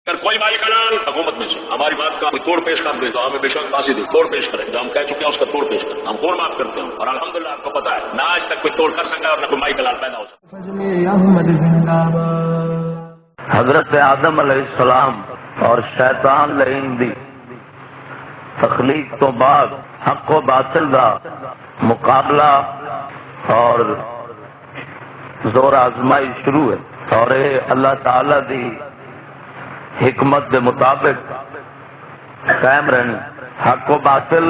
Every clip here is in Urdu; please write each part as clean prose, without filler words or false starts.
اگر کوئی مائی کلال حکومت میں سے ہماری بات کا کوئی توڑ پیش کر دے تو ہمیں بے شک پھانسی دے، توڑ پیش کرے، جو ہم کہہ چکے ہیں اس کا توڑ پیش کریں، ہم خور معاف کرتے ہیں، اور الحمدللہ آپ کو پتا ہے نہ آج تک کوئی توڑ کر سکا اور نہ کوئی مائی کلال پیدا ہو سکا۔ حضرت آدم علیہ السلام اور شیطان لعین دی تخلیق تو بعد حق و باطل دا مقابلہ اور زور آزمائی شروع ہے، اور یہ اللہ تعالی دی حکمت دے مطابق قائم رہنی۔ حق و باطل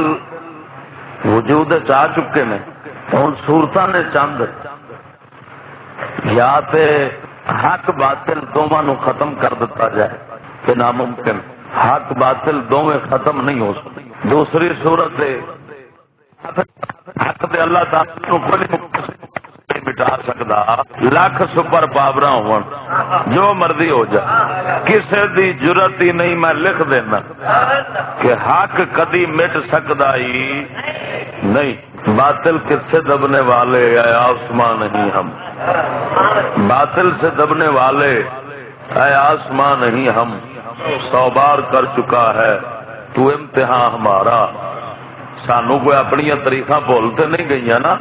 وجود چاہ چکے میں ہوں صورتاں نے چند یا تے حق باطل دونوں نو ختم کر دیتا جائے کہ ناممکن، حق باطل دونوں ختم نہیں ہو سکتے۔ دوسری صورت ہے حق دے اللہ تعالی نو کوئی نہیں مٹا سکتا، لاکھ سپر پاور ہون جو مرضی ہو جائے، کسی دی جرت ہی نہیں میں لکھ دینا کہ حق کدی مٹ سکتا ہی نہیں۔ باطل کس سے دبنے والے اے آسمان نہیں ہم، باطل سے دبنے والے اے آسمان نہیں ہم، 100 بار کر چکا ہے تو امتحان ہمارا۔ سانو کوئی اپنی طریقہ بولتے نہیں گئی نا،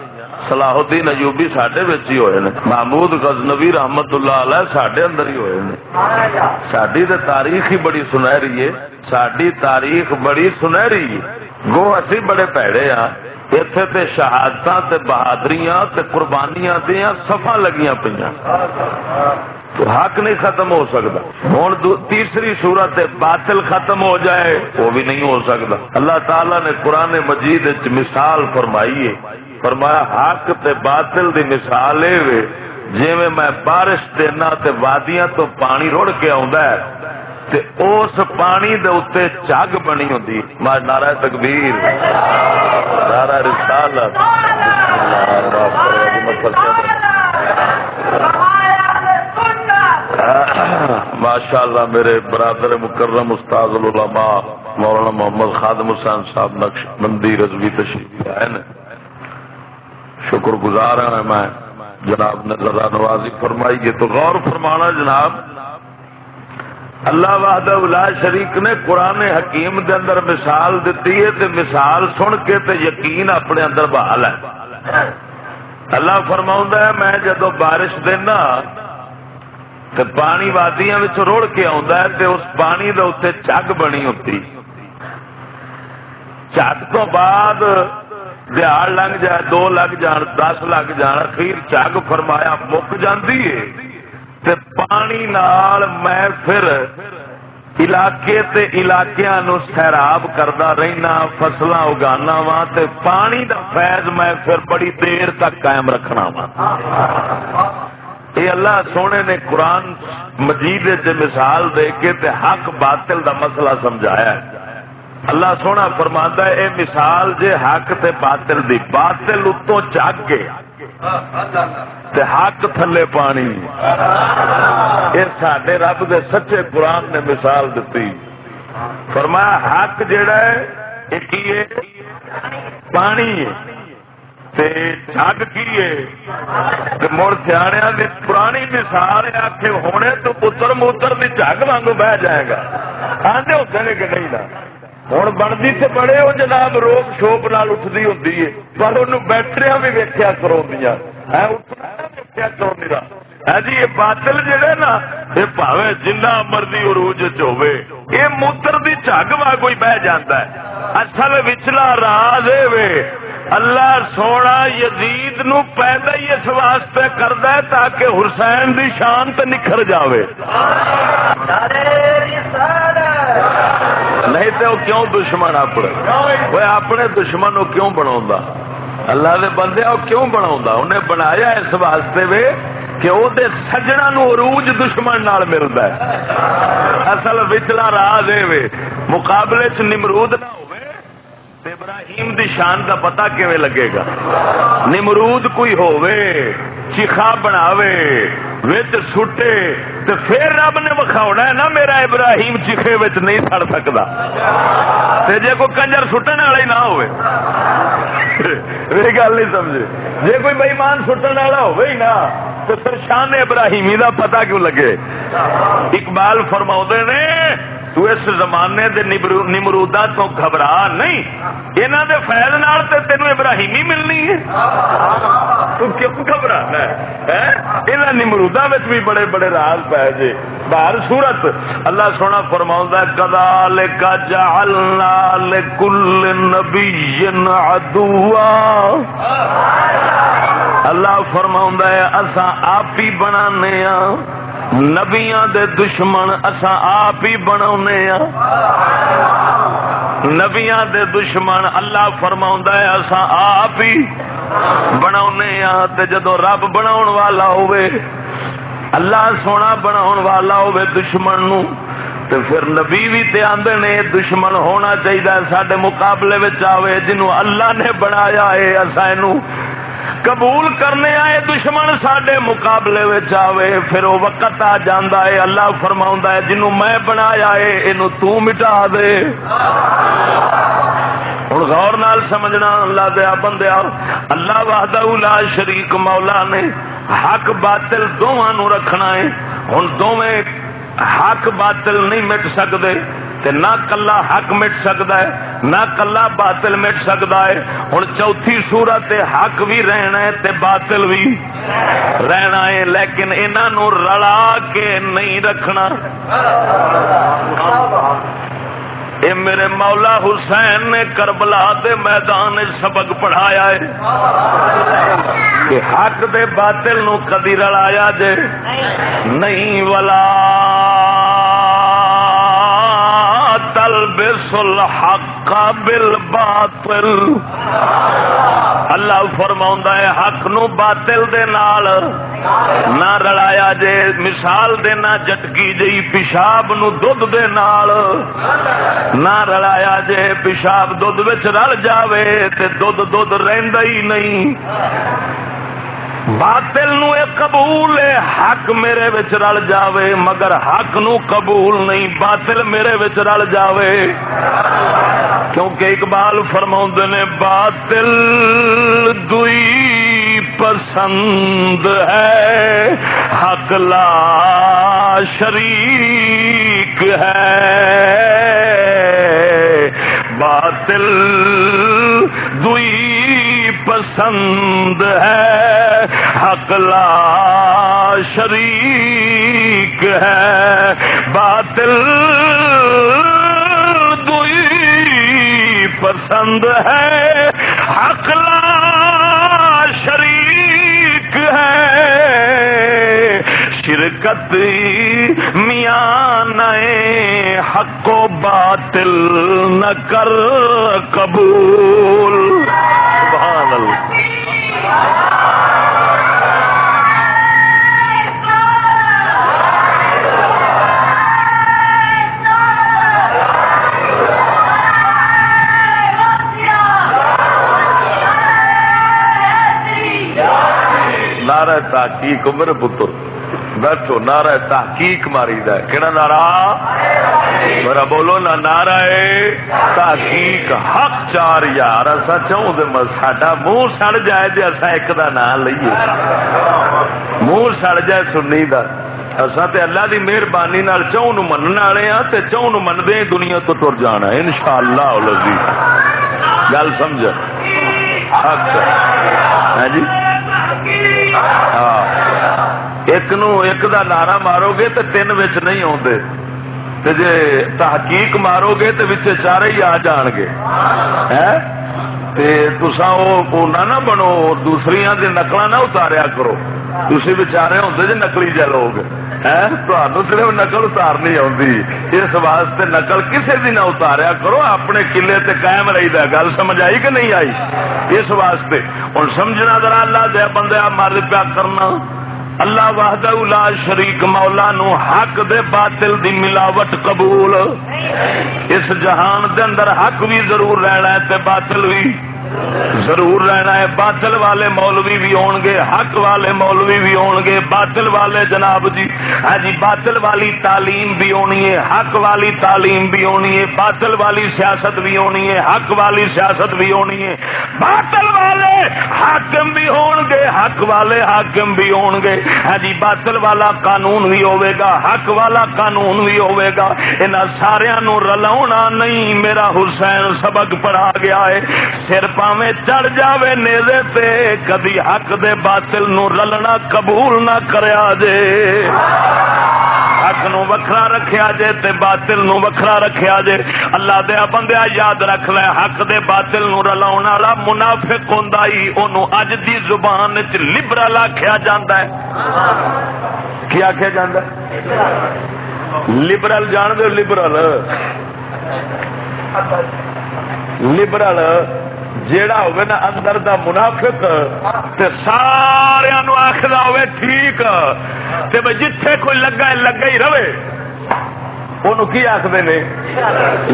صلاح الدین ایوبی ساڈے وچ ہی ہوئے نے، محمود غزنوی رحمت اللہ علیہ ساڈے اندر ہی ہوئے نے۔ ساڈی تے تاریخ ہی بڑی سنہری ہے، ساڈی تاریخ بڑی سنہری ہے، گو اسی بڑے پیڑے ہاں۔ اتنے تے شہادتاں تے بہادریاں تے قربانیاں دیاں صفاں لگیاں پئیاں، تو حق نہیں ختم ہو سکتا۔ ہوں تیسری صورت باطل ختم ہو جائے وہ بھی نہیں ہو سکتا۔ اللہ تعالیٰ نے قرآن مجید وچ مثال فرمائی ہے، فرمایا حق تے باطل دی مثال ہے جویں میں بارش دینا تے وادیاں تو پانی رڑ کے آوندا ہے تے اس پانی دے اوتے جگ بنی ہوندی۔ نعرہ تکبیر، نعرہ رسالت، ماشاء اللہ میرے برادر مکرم استاد العلماء مولانا محمد خادم حسین صاحب نقش بندی رضوی تشریف لائے ہیں، شکر گزار ہوں میں جناب نے ذرا نوازی فرمائی ہے۔ تو غور فرمانا جناب، اللہ وحدہ لا شریک نے قرآن حکیم دے اندر مثال دیتی ہے تے مثال سن کے تے یقین اپنے اندر بحال ہے۔ اللہ فرماؤندا ہے میں جدو بارش دینا تے پانی وادیاں وچ رڑ کے آوندا ہے تے اس پانی دے اوتے جگ بنی ہوتی، جگ تو بعد دیہڑ لنگ جائے، 2 لگ جان، 10 لگ جان، اخیر جگ فرمایا مک جاندی ہے تے پانی نال میں پھر علاقے تے علاقیاں نو سیراب کردا رہنا، فصلاں اگانا وا تے پانی دا فیض میں پھر بڑی دیر تک قائم رکھنا وا۔ یہ اللہ سونے نے قرآن مجید سے مثال دے کے تے حق باطل دا مسئلہ سمجھایا ہے۔ اللہ سونا فرماندا ہے اے مثال جے حق تے باطل دی، باطل اتوں جگ کے تے حق تھلے پانی۔ یہ ساڈے رب دے سچے قرآن نے مثال دیتی، فرمایا حق جیڑا ہے یہ کی ہے؟ پانی ہے، تے جگ کی ہے؟ مڑ سیاڑیاں دی پرانی مثال آکھے ہونے تو پتر موتر دی جگ وانگو بہ جائے گا، آندے ہوتے نے کہ نہیں نا۔ ہوں بنتی تو بڑے وہ جناب روک شوپ نال اٹھتی ہوتی ہے، پر انہوں بیٹریاں بھی ویکھیا کرو دیا ویکھیا کرو میرا ہے جی۔ یہ باطل جہے نا یہ پاوے جنہ مرضی عروج ہوے یہ موتر دی جگ واگو ہی بہ جاتا ہے۔ اصل وچلا راز وے اللہ سونا یزید نو پیدا ہی اس واسطے کردا ہے تاکہ حسین دی شان تے نکھر جاوے، نہیں تو کیوں دشمن اپنے وہ اپنے دشمن وہ کیوں بنا؟ اللہ دے بندے وہ کیوں بنا؟ انہیں بنایا اس واسطے وے کہ وہ سجنا نو عروج دشمن نال ملتا ہے۔ اصل وچلا راز وے مقابلے چ نمرود نہ ہوئے تے ابراہیم دی شان کا پتہ کیویں لگے گا؟ نمرود کوئی ہووے چیخا بناوے وچ سٹے تے پھر رب نے وکھاونا ہے نا میرا ابراہیم چیخے وچ نہیں سڑ سکدا، تے جے کوئی کنجر سٹن والا ہی نہ ہوئے میری گل نہیں سمجھے، جے کوئی بے ایمان سٹن والا ہوئے ہی نہ تو پھر شان ابراہیمی دا پتہ کیوں لگے؟ اقبال فرماؤندے نے تو اس زمانے دے نمرودا تو گھبرا نہیں، انہاں دے فیض نال تے تینوں ابراہیمی ملنی ہے، تو کیوں گھبرانا ہے؟ انہاں نمرودا وچ بھی بڑے بڑے راز پے جے۔ باہر صورت اللہ سونا فرماوندا ہے کذالک جعلنا لکل نبی عدوا، اللہ فرماوندا ہے اساں آپ ہی بنانے ہاں نبیاں دے دشمن، اساں آپ ہی بناونے ہاں نبیاں دے دشمن، اللہ فرماوندا ہے اساں آپ ہی بناونے ہاں۔ تے جدوں رب بناون والا ہوئے، اللہ سونا بناون والا ہوئے دشمن نو، تے پھر نبی بھی تے آندے نے دشمن ہونا چاہیے ساڈے مقابلے وچ آوے جنوں اللہ نے بنایا ہے، اساں اینو قبول کرنے آئے دشمن ساڈے مقابلے وچ آوے، پھر وہ وقت آ جاندا ہے اللہ فرماوندا ہے جنوں میں بنایا ہے اینو تو مٹا دے۔ ہن غور نال سمجھنا اللہ دے بندیا، اللہ وحدہ لا شریک مولا نے حق باطل دونوں نو رکھنا ہے۔ ہن دوویں حق باطل نہیں مٹ سکدے، تے نہ کلا حق مٹ سکدا ہے نہ کلا باطل مٹ سکدا ہے۔ ہن چوتھی صورت حق بھی رہنا ہے تے باطل بھی رہنا ہے، لیکن انہاں نو رلا کے نہیں رکھنا۔ اے میرے مولا حسین نے کربلا دے میدان سبق پڑھایا ہے کہ حق دے باطل نو کدی رلایا جے نہیں، ولا تلبس الحق بالباطل، اللہ فرماوندا ہے حق نو باطل دے نال نہ رلایا جے۔ مثال دینا جٹکی جئی پیشاب نو دودھ دے نال نہ رلایا جے، پیشاب دودھ وچ رل جاوے تے دودھ رہندا ہی نہیں۔ باطل نو اے قبول ہے حق میرے وچ رل جاوے، مگر حق نو قبول نہیں باطل میرے وچ رل جاوے، کیونکہ اقبال فرماؤندے نے باطل دوئی پسند ہے حق لا شریک ہے، باطل دوئی پسند ہے حق لا شریک ہے، باطل دوئی پسند ہے حق لا شریک ہے، شرکت میاں نئے حق و باطل نہ کر قبول۔ سبحان اللہ۔ نعرہ تحقیق میرے پتر بیٹھو، نعرہ تحقیق ماری دا کہڑا نعرہ میرا بولو نا، نعرہ تحقیق حق چار یار اسا چاہوں دے ساڈا منہ سڑ جائے جے اسا ایک دا نام لئیے، منہ سڑ جائے سنی دا، اسا تے اللہ دی مہربانی نال چاہوں نو منن والے ہاں تے چاہوں نو مندے دنیا تو ٹر جانا انشاءاللہ العزیز۔ گل سمجھ حق ہے جی، ہاں ایک دا نعرہ مارو گے تو تین وچ نہیں آتے، تے جے تحقیق مارو گے تو وچ چارے ہی آ جان گے، تے تساں او نہ بنو دوسریاں دی نقلاں نہ اتاریا کرو، تسی بیچارے ہوندے جے نقلی جے لوگ، تانوں صرف نقل اتارنی آندی، اس واسطے نقل کسے دی نہ اتاریا کرو، اپنے قلعے تے قائم رہیدا۔ گل سمجھ آئی کہ نہیں آئی؟ اس واسطے ہن سمجھنا ذرا اللہ دے بندے مرد پیا کرنا، اللہ وحدہ لا شریک مولا نو حق دے باطل دی ملاوٹ قبول، اس جہان دے اندر حق بھی ضرور رہنا ہے تے باطل بھی ضرور رہنا ہے. باطل والے مولوی بھی ہون گے, حق والے مولوی بھی ہون گے, باطل والے جناب جی ہاں جی باطل والی تعلیم بھی ہونی ہے, حق والی تعلیم بھی ہونی ہے, باطل والی سیاست بھی ہونی ہے, حق والی سیاست بھی ہونی ہے, باطل والے حاکم بھی ہون گے, حق والے حاکم بھی ہون گے ہاں جی باطل والا قانون بھی ہوے گا, حق والا قانون بھی ہوے گا. انہاں ساریاں نو رلاونا نہیں. میرا حسین سبق پڑھا گیا ہے, سر پاویں چڑھ جاوے نیزے تے کبھی حق دے باطل نو رلنا قبول نہ کریا جے. حق نو وکھرا رکھیا جے تے باطل نو وکھرا رکھیا جے. اللہ دے بندیا یاد رکھ لے, حق دے باطل نو رلاون والا منافق ہوندا ہی اونوں اج دی زبان وچ لبرل آکھیا جاندا ہے. کی آکھیا جاندا ہے؟ لبرل جان دے. لبرل جیڑا ہوگا نا اندر دا منافق تے سارے نو آخدا ہوئے ٹھیک تے بھئی جتھے کوئی لگا ہی رہے انہوں کی آخدے نے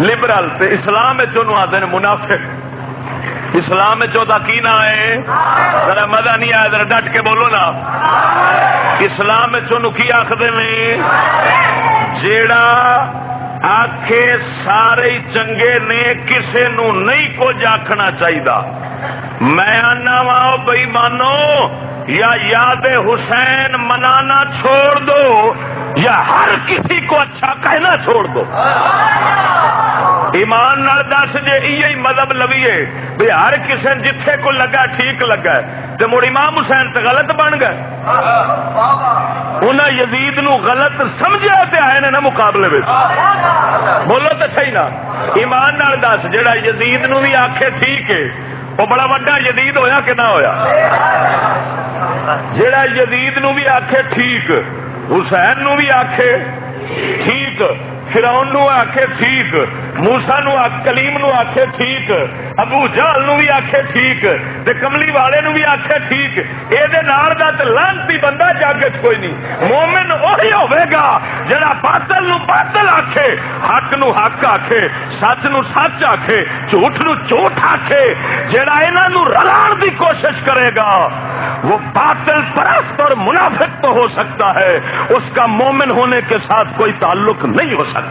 لبرل. تے اسلام میں چونوں آدھے نے منافق. اسلام میں چوتھا کی نہ ہے ذرا مزہ نہیں آیا ذرا ڈٹ کے بولو نا. اسلام میں چونوں کی آخدے نے جیڑا آکھے سارے چنگے نے کسے نو نہیں کچھ آکھنا چاہیے. میں آنا وا بھائی مانو یا یاد حسین منانا چھوڑ دو یا ہر کسی کو اچھا کہنا چھوڑ دو. ایمان نال دس جے یہی مذہب لویے بھئی ہر کسی جتھے کو لگا ٹھیک لگا تے مڑ امام حسین تے غلط بن گئے. انہاں یزید نو غلط سمجھا تے آئے نے نا مقابلے وچ. بولو تے صحیح نا. ایمان نال دس جڑا یزید نو بھی آکھے ٹھیک ہے وہ بڑا وڈا یزید ہویا کہ نہ ہویا؟ جڑا یزید نو بھی آکھے ٹھیک, حسین نو بھی آکھے ٹھیک, فرعون نو آکھے ٹھیک, موسیٰ نو کلیم نو آکھے ٹھیک, ابو جہل نو بھی آکھے ٹھیک تے کملی والے نو بھی آکھے ٹھیک. اے دے نال دا تے لعنتی بندہ جگ وچ کوئی نہیں. مومن وہی ہوے گا جڑا باطل نو باطل آکھے, حق نو حق آکھے, سچ نو سچ آکھے, جھوٹ نو جھوٹ آکھے. جڑا انہاں نو رلاؤن دی کوشش کرے گا وہ باطل پرست اور منافق تو ہو سکتا ہے, اس کا مومن ہونے کے ساتھ کوئی تعلق نہیں ہو سکتا.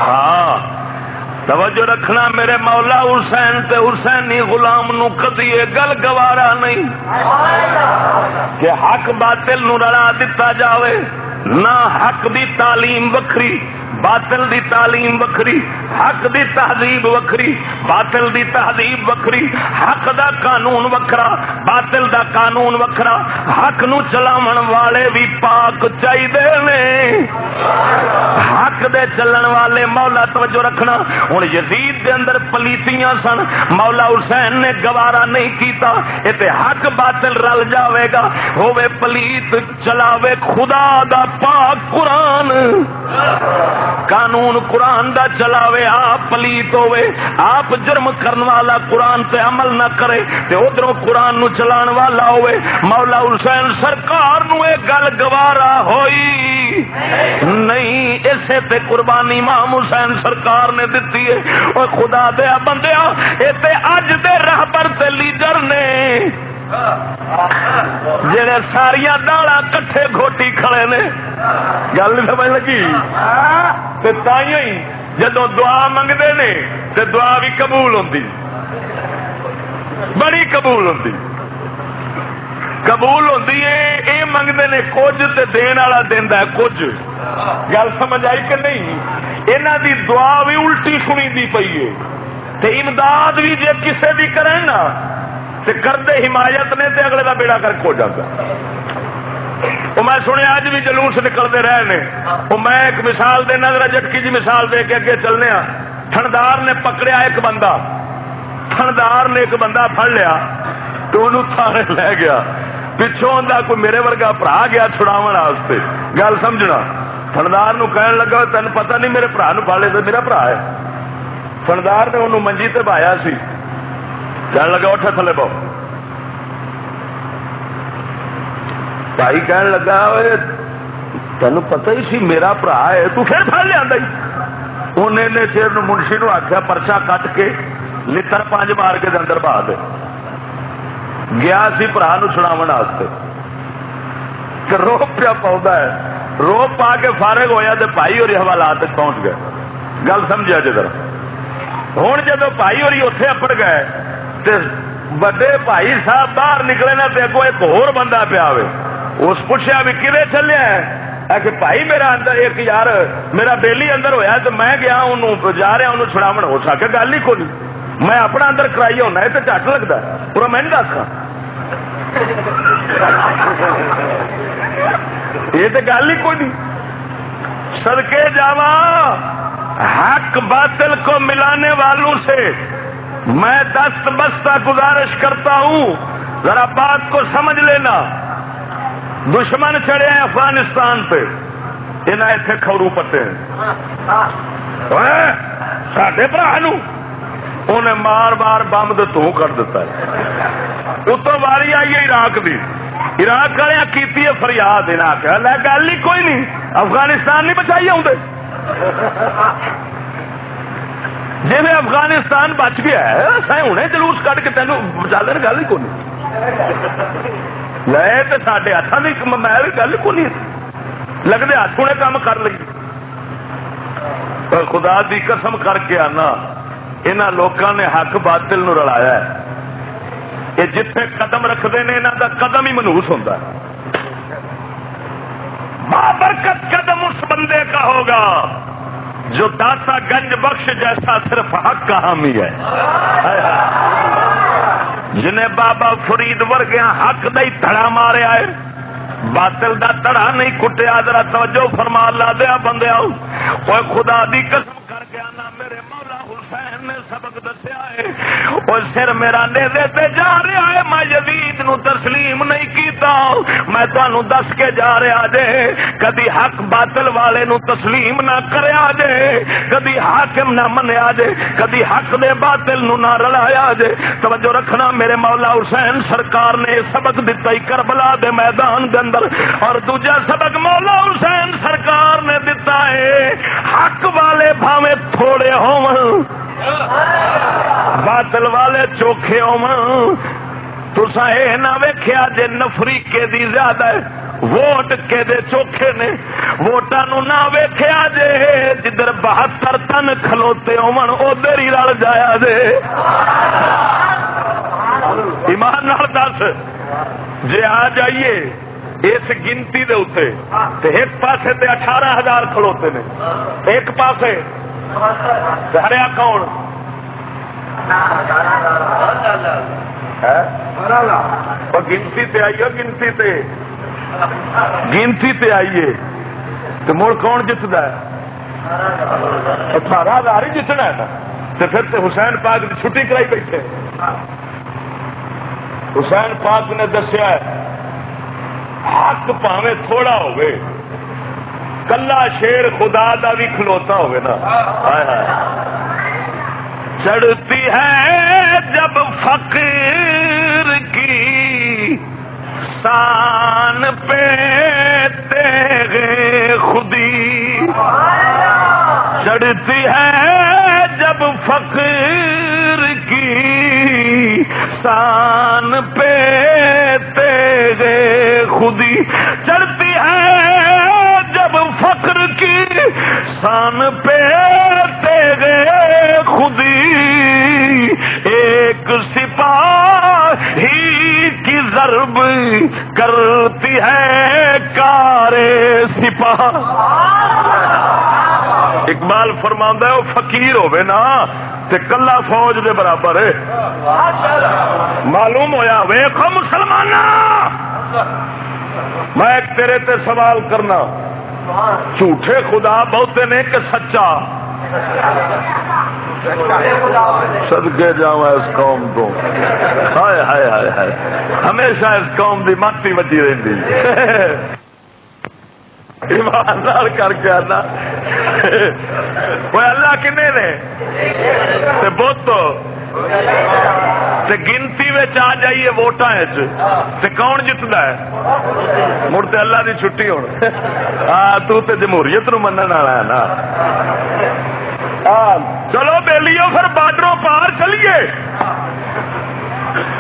ہاں توجہ رکھنا میرے مولا حسین تے حسینی غلام نو کدی گل گوارا نہیں کہ حق باطل نو رلا دتا جاوے. نہ حق دی تعلیم وکھری باطل دی تعلیم وکھری, حق دی تہذیب وکھری باطل دی تہذیب وکھری, حق دا قانون وکھرا باطل دا قانون وکھرا. حق نو چلاون والے بھی پاک چاہیے نے, حق دے چلن والے. مولا توجہ رکھنا, ہن یزید دے اندر پلیتیاں سن, مولا حسین نے گوارا نہیں کیتا اے حق باطل رل جاوے گا. ہوے پلیت چلاوے خدا دا پاک قرآن, قانون قرآن دا چلاوے, آپ پلیت ہوئے, آپ جرم کرن والا قرآن تے عمل نہ کرے تے ادھروں قرآن نو چلان والا ہوئے. مولا حسین سرکار نو اے گل گوارا ہوئی نہیں, اسے تے قربانی امام حسین سرکار نے دتی ہے. او خدا دے بندیا اے تے اج دے رہبر تے لیڈر نے جڑے ساریاں داڑاں کٹھے گھوٹی کھڑے نے. گل نہیں سمجھ لگی؟ تے تائیں جدوں دعا منگدے نے تے دعا بھی قبول ہوندی, بڑی قبول ہوندی. قبول ہوندی ہے اے منگدے نے کچھ تے دین والا دیندا ہے کچھ. گل سمجھ آئی کہ نہیں؟ انہاں دی دعا بھی الٹی سنیندی پئی ہے تے امداد بھی جے کسے دی کرن نا تے کردے حمایت نے تے اگلے دا بیڑا کر کھو جاتا. وہ میں سنیا اج بھی جلوس نکلتے رہے نے. وہ میں ایک مثال دینا ذرا جٹکی جی مثال دے کے اگے چلنے. تھندار نے پکڑیا ایک بندہ, تھندار نے ایک بندہ پھڑ لیا تو انہوں تھانے لے گیا. پچھوں آندا کوئی میرے ورگا بھرا گیا چھڑاون واسطے. گل سمجھنا, تھندار نو کہن لگا تین پتہ نہیں میرے بھرا نو پھڑ لے تو میرا بھرا ہے. تھندار نے انہوں منجی تے بایا سی کہنے لگا اٹھا تھلے بہو. بھائی کہنے لگا تینوں پتہ ہی سی میرا برا ہے تو پھر پھڑ لیا. انہیں نے چیر منشی نو آخیا پرچا کٹ کے لتر 5 مار کے اندر بہا دے. گیا سی برا نو چھڑاون واسطے کہ روپ پیا پاؤں ہے. روپ پا کے فارغ ہویا تو بھائی اور حوالات تک پہنچ گئے. گل سمجھا جی ذرا. ہوں جدو بھائی اور اتے اپڑ گئے تو بڑے بھائی صاحب باہر نکلے نا تو اگو ایک ہور بندہ پیا ہوئے. اس پوچھا بھی کدے چلے ہے کہ بھائی میرا اندر ایک یار میرا بیلی اندر ہویا تو میں گیا انہوں جا رہا انہوں چھڑاون. ہو سکے گل ہی کوئی میں اپنا اندر کرائی ہونا ہے تو جٹ لگتا پورا میں نہیں دس یہ تو گل ہی کوئی نہیں. صدقے جاوا حق باطل کو ملانے والوں سے میں دست بستہ گزارش کرتا ہوں ذرا بات کو سمجھ لینا. دشمن چڑھے ہیں افغانستان پہ انہیں اتنے کھورو پٹے ساڈے برا انہیں مار مار بمب تو کر دیتا ہے. اتوں واری آئی ہے عراق دی. عراق والے کی فریاد عراق گل ہی کوئی نہیں. افغانستان نہیں بچائی آؤں جی میں افغانستان بچ گیا ہے ہوں جلوس کٹ کے تینوں بچا لینا. گل ہی کوئی نہیں. لے تو سارے ہاتھوں کی میں گل کو نہیں لگتے ہاتھ ہونے کام کر لی. پر خدا دی قسم کر کے آنا انہاں لوکاں نے حق باطل نو رلایا ہے. یہ جتھے قدم رکھتے ہیں انہاں دا قدم ہی منحوس ہوتا ہے. بابرکت قدم اس بندے کا ہوگا جو داتا گنج بخش جیسا صرف حق کا حامی ہے. جنہیں بابا فرید ورگیا حق دا ہی تھڑا ماریا ہے باطل دا تڑا نہیں کٹیا. ذرا توجہ فرما لا دیا بندے اوے خدا دی قسم کر کے آنا میرے مولا حسین نے سبق دسیا ہے. اور سر میرا نیزے تے جا رہا ہے میں یزید نو تسلیم نہیں کیتا. میں تانوں دس کے جا رہا جے کدی حق باطل والے نو تسلیم نہ کریا جے کدی حاکم نہ منیا جے کدی حق دے باطل نو نہ رلایا جے. توجہ رکھنا میرے مولا حسین سرکار نے سبق دتا ہی کربلا دے میدان دے اندر. اور دوجا سبق مولا حسین سرکار نے دتا ہے حق والے بھاویں تھوڑے ہون باطل والے چوکھے ہون. تساں اے نہ ویکھیا جے نفری کے دی زیادہ ہے ووٹ کے دے چوکھے نے. ووٹاں نو نہ ویکھیا جے جدھر 72 تن کھلوتے ہون ادھر ہی رل جایا جے. ایمان نال دس جے آ جائیے اس گنتی دے اوتے تے ایک پاسے تے 18,000 کھلوتے نے ایک پاسے ہریا کون گنتی تے آئیے گنتی تے آئیے تو مڑ کون جتنا ہے 18,000 ہی جتنا ہے نا. تو پھر تے حسین پاک کی چھٹی کرائی بیٹھے. حسین پاک نے دسیا ہے حق پاویں تھوڑا ہوئے کلا شیر خدا دا بھی کھلوتا ہوئے نا. چڑھتی ہے جب فقیر کی شان پہ تیغ خودی. چڑھتی ہے جب فقیر کی شان پہ تیغ خودی. چڑھتی ہے جب فقر کی شان پہ تیغ خودی. ایک سپاہی کی ضرب کرتی ہے کار سپاہ. اقبال فرماندا ہے وہ فقیر ہوئے نا تے کلا فوج دے برابر ہے. معلوم ہویا ویکھو مسلمانہ میں ایک تیرے تے سوال کرنا جھوٹے خدا بہتے نے کہ سچا صدقے جاواں اس قوم کو. ہائے ہائے ہائے ہائے ہمیشہ اس قوم دی ماتی وجی رہندی. ایماندار کر کے آنا وہ اللہ کنے نے بہت تے گنتی وچ آ جائیے ووٹاں تے کون جتدا ہے؟ مڑ تے اللہ دی چھٹی ہون تو تے جمہوریت نو منن والا ہے نا۔ چلو بیلیو پھر بارڈروں پار چلیے،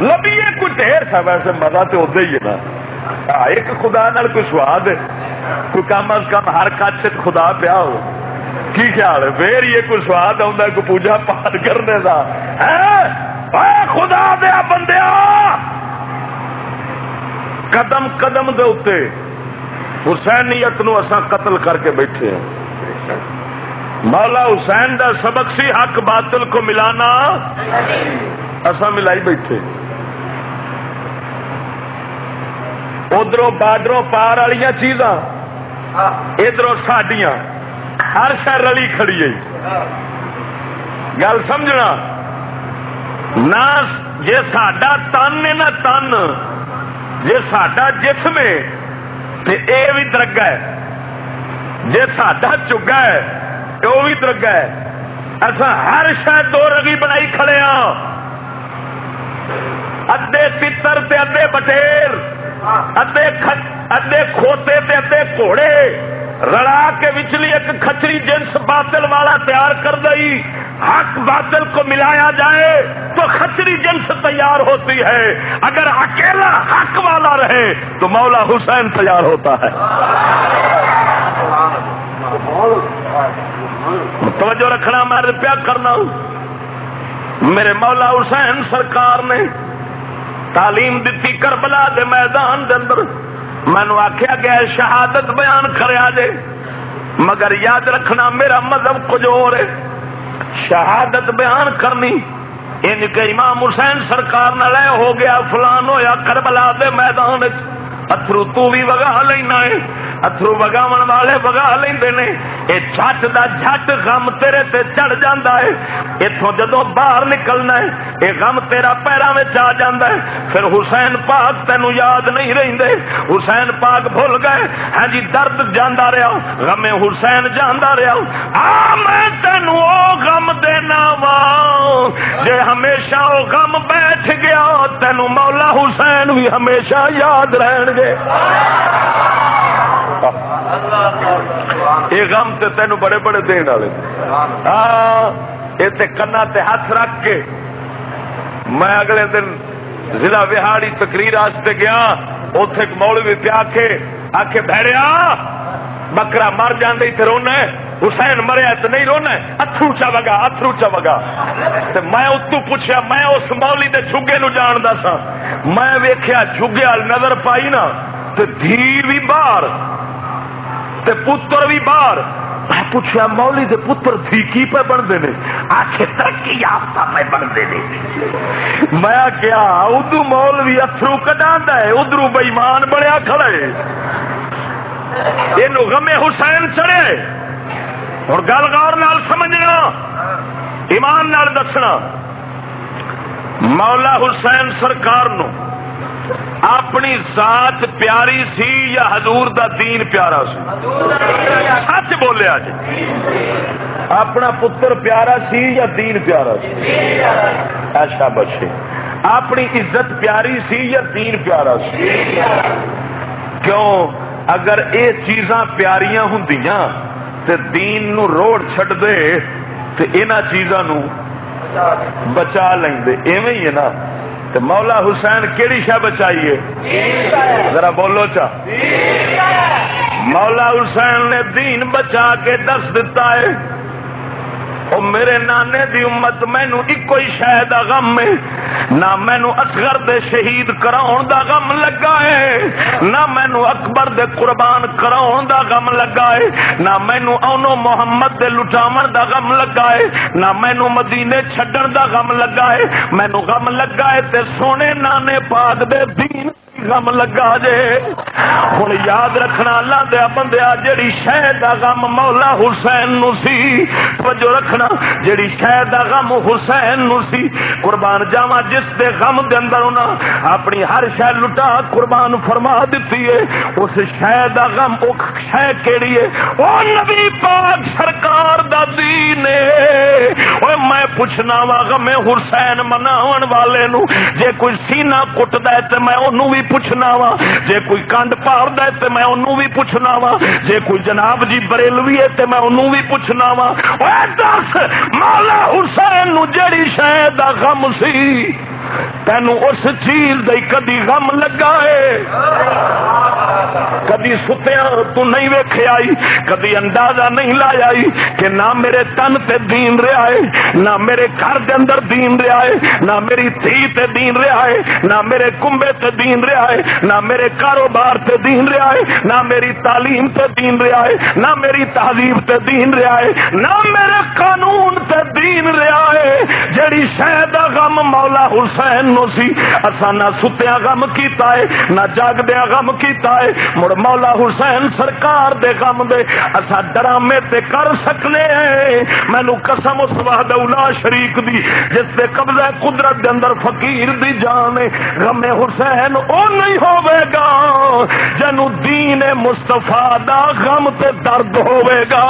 لبیے کوئی ڈھیر سا، ویسے مزہ تو ادا ہی ہے نا، ایک خدا نال کوئی سواد ہے، کوئی کم از کم ہر کچھ خدا پیا ہو، کی خیال ہے؟ پھر یہ کوئی سواد آتا ہے کوئی پوجا پاٹ کرنے کا، خدا دیا بندیا قدم قدم دے اتے حسینیت نو اساں قتل کر کے بیٹھے ہیں۔ مولا حسین دا سبق سی حق باطل کو ملانا، اساں ملائی بیٹھے۔ ادھروں بارڈروں پار والی چیزاں، ادھروں ساڈیاں، ہر شہر رلی کھڑی ہے۔ گل سمجھنا نہ، جے ساڈا تن ہے نہ تن، جے ساڈا جسم ہے تے اے بھی درگا ہے، جے ساڈا چگا ہے وہ بھی درگا ہے۔ اصا ہر شہر دو رگی بنائی کھڑے ہاں، ادے تتر تے ادے بٹیر، ادے کھوتے تے ادے گھوڑے رلا کے وچلی ایک کھچری جنس باطل والا تیار کر دئی۔ حق باطل کو ملایا جائے تو کھچری جنس تیار ہوتی ہے، اگر اکیلا حق والا رہے تو مولا حسین تیار ہوتا ہے۔ توجہ رکھنا، میں پیا کرنا ہوں۔ میرے مولا حسین سرکار نے تعلیم دیتی کربلا دے میدان دے اندر، مینو آخیا گیا شہادت بیان کریا جے، مگر یاد رکھنا میرا مذہب کچھ اور ہے۔ شہادت بیان کرنی ان کے امام حسین سرکار نہ لے ہو گیا فلان ہویا کربلا دے میدان، اتھرو تو بھی وگا لینا ہے، اتھرو وگاون والے وگا لیندے نے، اے جھٹ دا جھٹ غم تیرے تے چڑھ جاندا ہے۔ اتھوں جدوں باہر نکلنا ہے اے غم تیرا پیراں وچ آ جاندا ہے، پھر حسین پاک تینوں یاد نہیں رہندے، حسین پاک بھول گئے۔ ہاں جی درد جاندا رہا، غم حسین جاندا رہا۔ آ میں تینوں او غم دینا وا جے ہمیشہ او غم بیٹھ گیا، تینوں مولا حسین بھی ہمیشہ یاد رہن گے۔ یہ غم تے تینوں بڑے بڑے دین والے، یہ کنا تے ہاتھ رکھ کے میں اگلے دن ضلع وہاڑی تقریر واسطے گیا، اوتھے ایک مولوی پیا کے آکھے بھیڑیا بکرا مر جاندے تے رونا ہے، حسین مریا تو نہیں رونا ہے، اتھرو چا وگا اتھرو چا وگا۔ تے میں اتو پوچھیا، میں اس مولی دے جھگے نو جاندا سا، میں ویکھیا جھگے وال نظر پائی نا تے دھی بھی باہر تے پتر بھی باہر۔ میں پوچھا مولی دے پتر تھی کی پہ بنتے نے؟ آخر ترقی یافتہ پہ بنتے نے۔ میں کیا ادو مولوی اتھرو کڈاندا ہے، ادھرو بےمان بنیا کھڑا ہے، یہ غم حسین چڑھے۔ اور گل غور نال سمجھنا، ایمان نال دسنا، مولا حسین سرکار نو اپنی ذات پیاری سی یا حضور دا دین پیارا سی؟ سچ بولیا جی، اپنا پتر پیارا سی یا دین پیارا سی؟ ایسا بچے اپنی عزت پیاری سی یا دین پیارا سی؟ کیوں؟ اگر یہ چیزاں پیاریاں ہوندیاں تے دین نو روڑ چھڈ دے تے انہاں چیزاں نو بچا لیندے، ایویں ہی ہے نا۔ تو مولا حسین کیڑی شے بچائیے؟ ذرا بولو چا۔ مولا حسین نے دین بچا کے دس دیتا ہے، او میرے نانے دی امت مینو ایک ہی شے دا غم ہے، نہ مینو اصغر دے شہید کراؤن دا غم لگا ہے، نہ مینو اکبر دے قربان کراؤن دا غم لگا ہے، نہ مینو اونو محمد دے لٹاون دا غم لگا ہے، نہ مینو مدینے چھڈن دا غم لگا ہے، مینو غم لگا ہے تے سونے نانے پاک دے دین غم لگا جے۔ ہن یاد رکھنا اللہ دے بندیا، جڑی شے دا غم مولا حسین نو سی، توجہ رکھنا، جڑی شے دا غم حسین نو سی، قربان جاواں جس دے غم دے اندر انہاں اپنی ہر شے لٹا قربان فرما دتی ہے، اس شے دا غم او شے کیڑی ہے؟ او نبی پاک سرکار دا دین ہے۔ اوے میں پوچھنا وا غم حسین مناون والے نو، جے کوئی سینہ کٹدا ہے تے میں اونوں بھی پوچھنا وا، جے کوئی کنڈ پاردا ہے تے میں اونوں بھی پوچھنا وا، جے کوئی جناب جی بریلوی ہے تے میں اونوں بھی پوچھنا وا، اوے دس مولا حسین نو جڑی شے دا غم سی تینو اس چیز دا کدی غم لگا ہے؟ کدی ستیا تو نہیں ویکھیا آئی، کدی اندازہ نہیں لایا کہ نہ میرے تن تے دین رہا ہے، نہ میرے گھر دے اندر دین رہا ہے، نہ میری دھی تے دین رہا ہے، نہ میرے کنبے تے دین رہا ہے، نہ میرے کاروبار تے دین رہا ہے، نہ میری تعلیم تے دین رہا ہے، نہ میری تہذیب تے دین رہا ہے، نہ میرے قانون تے دین رہا ہے۔ جڑی شے دا غم مولا حسین نو سی اساں نہ ستیا غم کیتا ہے نہ جاگدیا غم کیتا ہے، مڑ مولا حسین سرکار دے غم دے اساں ڈرامے تے کر سکنے ہیں۔ مینوں قسم اس وحدہ لا شریک دی جس تے قبضہ قدرت دے اندر فقیر دی جان ہے، غم حسین او نہیں ہوے گا جنوں دین مصطفیٰ دا غم تے درد ہوے گا۔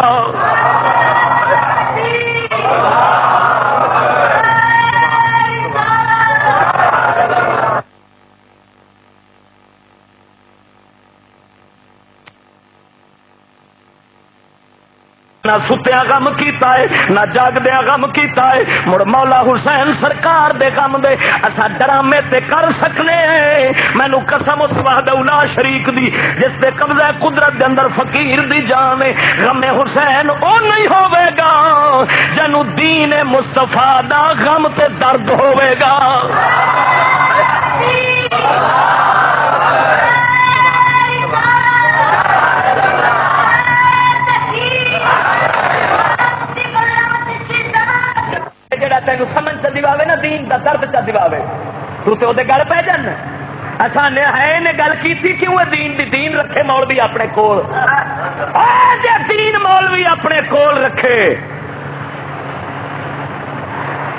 نہ ستیا غم کیتا ہے نہ جاگدیا غم کیتا ہے، مڑ مولا حسین سرکار دے غم دے اسا ڈرامے تے کر سکنے ہیں۔ مینوں قسم اس وحدہ لا شریک دی جس دے قبضہ قدرت دے اندر فقیر دی جان ہے، غم حسین او نہیں ہوے گا جنوں دین مصطفیٰ دا غم تے درد ہوے گا۔ جڑا تینوں سمجھ چ دیواوے نا دین دا درد چ دیواوے تو تے اودے گل پہ جان۔ اساں نے ہے نے گل کیتی کیوں دین دی دین رکھے مولوی اپنے کول، جے دین مولوی اپنے کول رکھے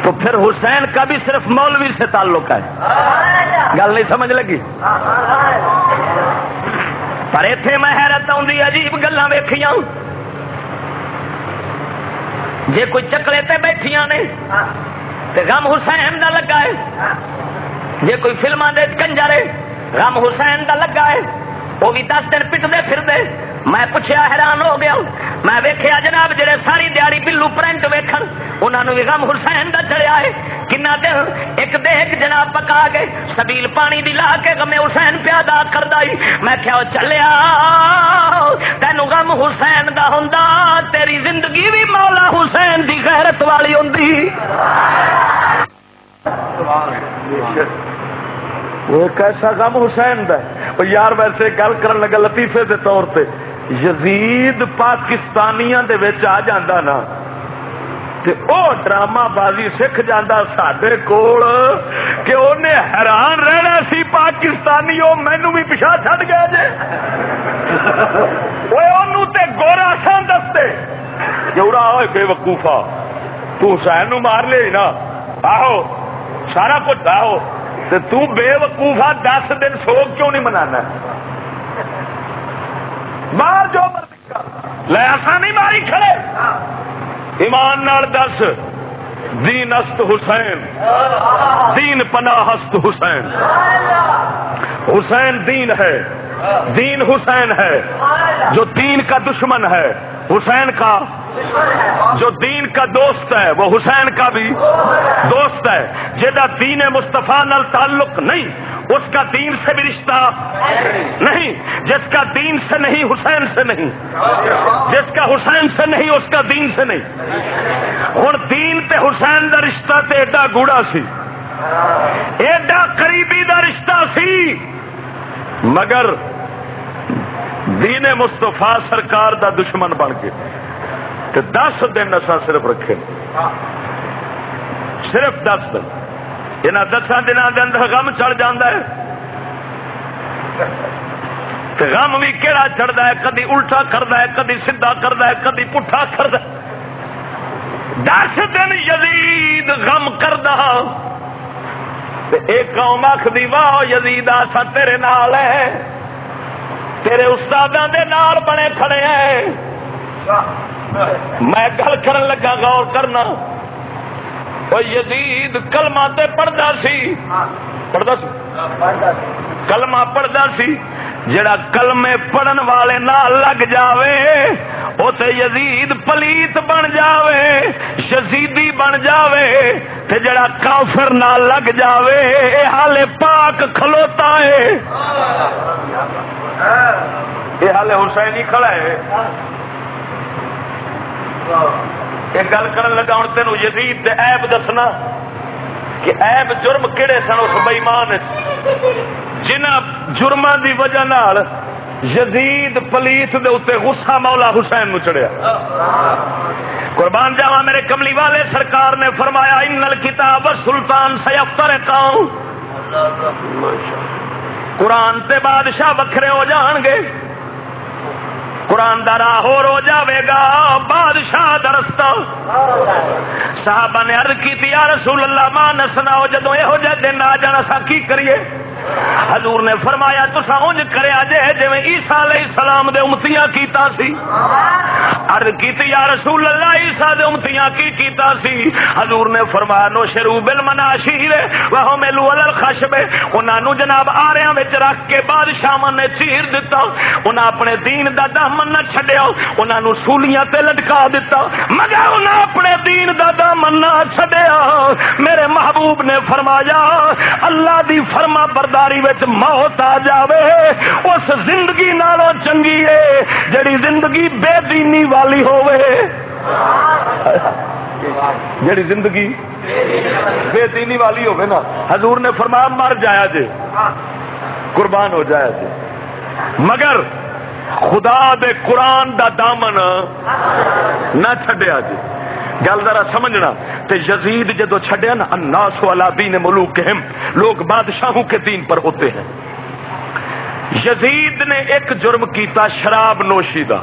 تو پھر حسین کا بھی صرف مولوی سے تعلق ہے۔ گل نہیں سمجھ لگی؟ پر ایتھے میں حیرت آؤندی عجیب گلاں ویکھیاں، جے کوئی چکلے تے بیٹھیاں نے تے غم حسین دا لگا ہے، جے کوئی فلماں دے کنجر ہے غم حسین دا لگا ہے، وہ بھی 10 دن پٹدے پھر دے۔ میں پوچھیا حیران ہو گیا، میں ویکھیا جناب جڑے ساری دیہڑی بلو پرنٹ ویکھن انہاں نوں بھی غم حسین دا چڑھیا ہے۔ کنا دن ایک دیکھ جناب پکا کے سبیل پانی دی لا کے غم حسین پیادا کردا ہی، میں کہیا چلیا تینوں غم حسین دا ہوندا تیری زندگی بھی مولا حسین دی غیرت والی ہوندی۔ وہ کیسا غم حسین دا ہے یار؟ ویسے گل کرن لگا لطیفے دے طور تے یزید پاکستانیاں دے وچ آ جاندا نا تے او ڈرامہ بازی سکھ جاندا ساڈے کول کہ اونے حیران رہنا سی پاکستانی او مینوں بھی پچھا چھڈ گیا جے۔ اوے اونوں تے گورا سان دستے جوڑا اوے بے وقوفا تو حسین نوں مار لے نا، آہو سارا کچھ آہو تے تو بے وقوفا 10 دن سوگ کیوں نہیں منانا؟ مار جو لے ایسا نہیں ماری کھڑے، ایمان نال دس دین است حسین، دین پناہ است حسین، حسین دین ہے، دین حسین ہے، جو دین کا دشمن ہے حسین کا، جو دین کا دوست ہے وہ حسین کا بھی دوست ہے۔ جدا دین مصطفیٰ نال تعلق نہیں اس کا دین سے بھی رشتہ نہیں، جس کا دین سے نہیں حسین سے نہیں، جس کا حسین سے نہیں اس کا دین سے نہیں۔ ہن دین تے حسین دا رشتہ تے ایڈا گوڑا سی، ایڈا قریبی دا رشتہ سی، مگر دین مصطفیٰ سرکار دا دشمن بن کے کہ 10 دن اساں صرف رکھے، صرف 10 دن۔ انہاں 10 دناں دے اندر غم چڑھ جاندا ہے تے غم بھی کیڑا چڑھدا ہے، کدی الٹا کردا ہے، کدی سیدھا کردا ہے، کدی پٹھا کردا ہے۔ 10 دن یزید غم کردا تے ایک قوم آکھدی واہ یزید اساں تیرے نال ہے، تیرے استاداں دے نال بنے کھڑے ہیں۔ میں گل کرن لگا غور کرنا وہ یزید کلمہ تے پڑھدا سی کلمہ پڑھدا سی جڑا کلمے پڑھن والے نال لگ جاوے او تے یزید پلیت بن جاوے یزیدی بن جاوے تے جڑا کافر نال لگ جاوے اے حال پاک کھلوتا ہے اے حال حسینی کھڑا ہے ایک گل کرن لگا ہوں تینوں یزید دے عیب دسنا کہ عیب جرم کہڑے سن اس بے ایمان جنہ جرماں دی وجہ نال یزید پلیت دے اوتے غصہ مولا حسین نو چڑھیا قربان جاواں میرے کملی والے سرکار نے فرمایا ان الکتاب والسلطان سیفترقان قرآن تے بادشاہ وکھرے ہو جان گے قرآن دا راہ ہو جاوے گا بادشاہ دا رستہ صحابہ نے عرض کی تھی یا رسول اللہ ما نسنا جدوں یہو جے دن آ جانا سا کی کریے حضور نے فرمایا تسا اونج کریا جے جویں عیسیٰ علیہ السلام دے امتیاں کیتا سی عرض کیتی یا رسول اللہ عیسیٰ دے امتیاں کی کیتا سی حضور نے فرمایا نو شروع بالمناشیر وحملوا علی الخشب انہاں نو جناب آریاں وچ رکھ کے بادشاہاں نے چیر دتا انہاں اپنے دین دا دامن نہ چھڈیا انہاں نو سولیاں تے لٹکا دتا مگر انہاں اپنے دین دا دامن نہ چھڈیا میرے محبوب نے فرمایا اللہ دی فرما برداری وچ موت آ جاوے اس زندگی نالوں چنگی ہے جڑی زندگی بے دینی والی ہووے جڑی زندگی بے دینی والی ہووے نا حضور نے فرمایا مر جایا جے قربان ہو جایا جے مگر خدا دے قرآن دا دامن نہ چھڈیا جے گل ذرا سمجھنا تے یزید جدو چھڈیا نا الناس علی دین ملوکہم لوگ بادشاہوں کے دین پر ہوتے ہیں یزید نے ایک جرم کیتا شراب نوشی دا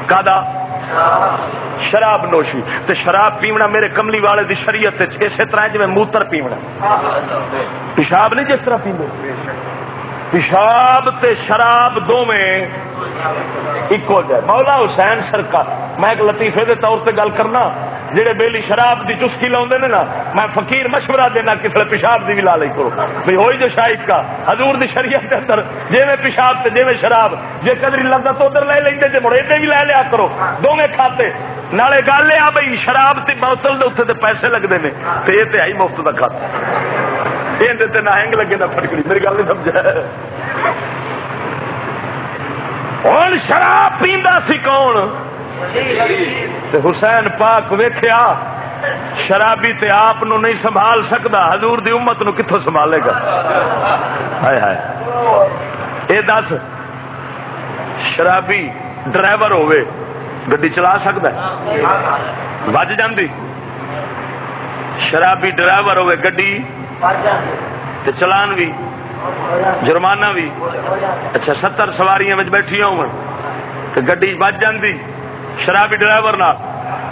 کادا شراب نوشی تے شراب پیونا میرے کملی والے دی شریعت اسی طرح جی میں موتر پیونا پیشاب نہیں جس طرح پیندے پیشاب تے شراب دو میں ایک ہو جائے مولا حسین سرکار میں ایک لطیفے دے طور پہ گل کرنا جڑے بیلی شراب دی چسکی لاؤندے نے نا میں فقیر مشورہ دینا کسے پیشاب دی بھی لا لئی کرو بھئی ہوئی جو شاہد کا حضور دی شریعت کے اندر جے میں پیشاب تے جے میں شراب جے قدری لذت ادھر لے لیندے جے مڑے بھی لے لیا کرو دوویں کھاتے نالے گل لیا بھئی شراب دی بوتل دے اوتے تے پیسے لگدے نے تے یہ تے ہے مفت دا کھاتا یہ تے نہ ہنگ لگے نہ پھٹکڑی میری گل نہیں سمجھا ہن شراب پیندا سی کون تے حسین پاک ویکھیا شرابی تے آپ نو نہیں سنبھال سکدا حضور دی امت نو کتھوں سنبھالے گا ہائے ہائے اے دس شرابی ڈرائیور ہوئے گڈی چلا سکدا ہے بج جاندی شرابی ڈرائیور ہوئے گڈی تے چلان بھی جرمانہ بھی اچھا 70 سواریاں وچ بیٹھی ہوں تے گڈی بج جاندی شرابی ڈرائیور نہ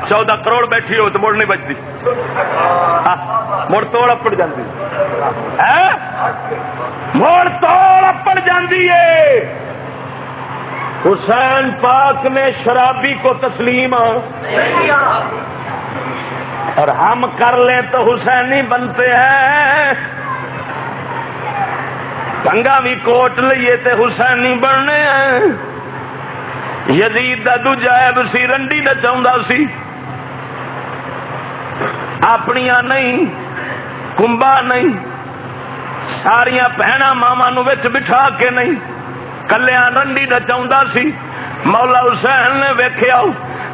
14 کروڑ بیٹھی ہو تو مڑ نہیں بچتی مڑ توڑ اپڑ جاندی مڑ توڑ اپڑ جاندی ہے حسین پاک نے شرابی کو تسلیم اور ہم کر لیں تو حسینی بنتے ہیں کنگا بھی کوٹ لئیے تے حسینی بننے ہیں یزید دا دوجا عیب سی رنڈی دا چاہندا سی اپنیاں نہیں کنبا نہیں ساریاں بہناں ماواں نو وچ بٹھا کے نہیں کلیاں رنڈی دا چاہندا سی مولا حسین نے ویکھیا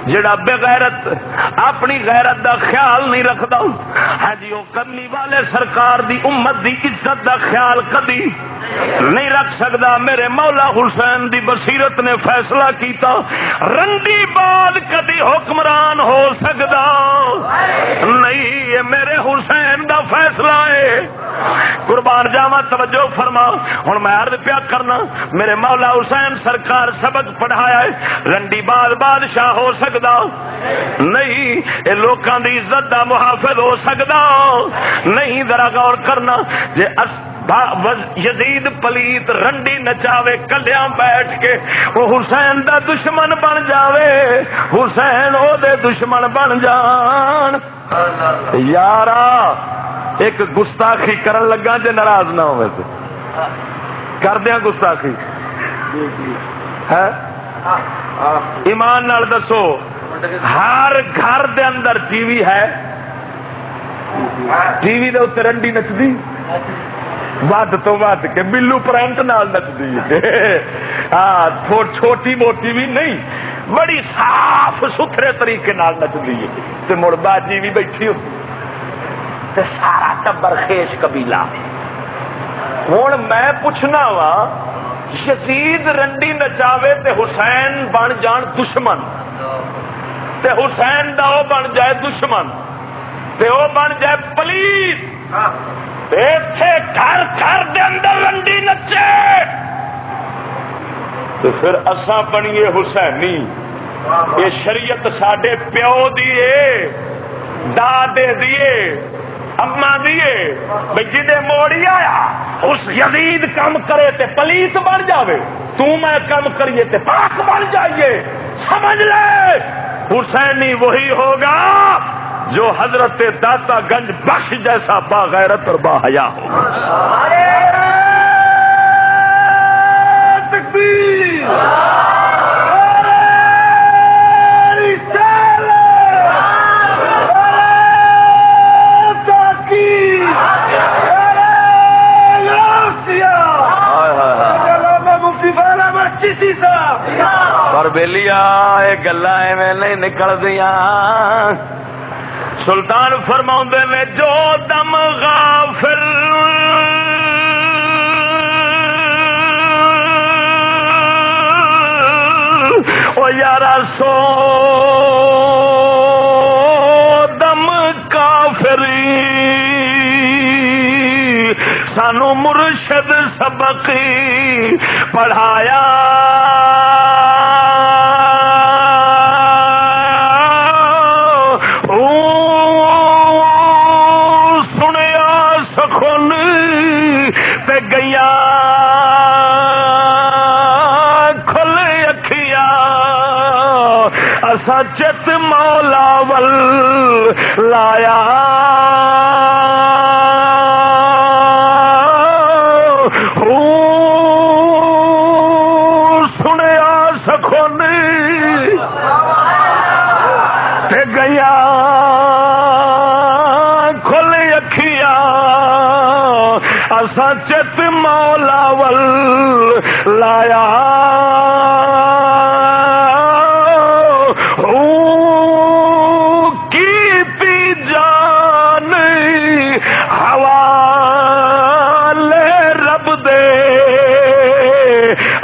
جڑا بے غیرت اپنی غیرت دا خیال نہیں رکھدا ہاں جی وہ کملی والے سرکار دی امت دی عزت دا خیال کدی نہیں رکھ سکدا میرے مولا حسین دی بصیرت نے فیصلہ کیتا رنڈی بعد کدی حکمران ہو سکدا نہیں یہ میرے حسین دا فیصلہ ہے قربان جاواں توجہ فرما ہن میں عرض پیا کرنا میرے مولا حسین سرکار سبق پڑھایا ہے رنڈی بعد بادشاہ ہو سکدا نہیں اے لوکاں دی عزت دا محافظ ہو سکدا نہیں ذرا غور کرنا جے یزید پلیت رنڈی نچاوے کلیاں بیٹھ کے وہ حسین دا دشمن بن جاوے، حسین او دے دشمن بن جان۔ یارا ایک گستاخی کرن لگا جے ناراض نہ ہوئے تو کر دیا گستاخی ہے؟ ایمان نال دسو ہر گھر دے اندر ٹی وی ہے، ٹی وی دے اتنے رنڈی نچدی ود تو ود کے بلو پرنٹ نال نچدی، ہاں چھوٹی موٹی بھی نہیں، بڑی صاف ستھرے طریقے نال نچدی ہے، مڑ باجی بھی بیٹھی ہوتی، سارا ٹبر خیش قبیلہ۔ ہوں میں پوچھنا وا یزید رنڈی نچاوے تے حسین بن جان دشمن، تے حسین دا او بن جائے دشمن، تے او بن جائے پلیس، ایتھے گھر گھر دے اندر رنڈی نچے تو پھر اساں بنیے حسینی۔ یہ شریعت ساڈے پیو دیے، دادے دیے، اما دیے، بھئی جدے موڑی آیا اس یزید کام کرے تے پلیت بن جاوے، تو میں کام کریے تے پاک بن جائیے۔ سمجھ لے حسینی وہی ہوگا جو حضرت داتا گنج بخش جیسا باغیرت اور باحیا ہوگا۔ تکبیر، پر بیلیا یہ گلا ایویں نہیں نکل دیا۔ سلطان فرماؤں نے جو دم غافل او یارا سو دم کافری سانو مرشد سبقی پڑھایا سچت مولا ول لایا سنیا سکھونی تے گیا کھل اکھیا سچت مولا ول لایا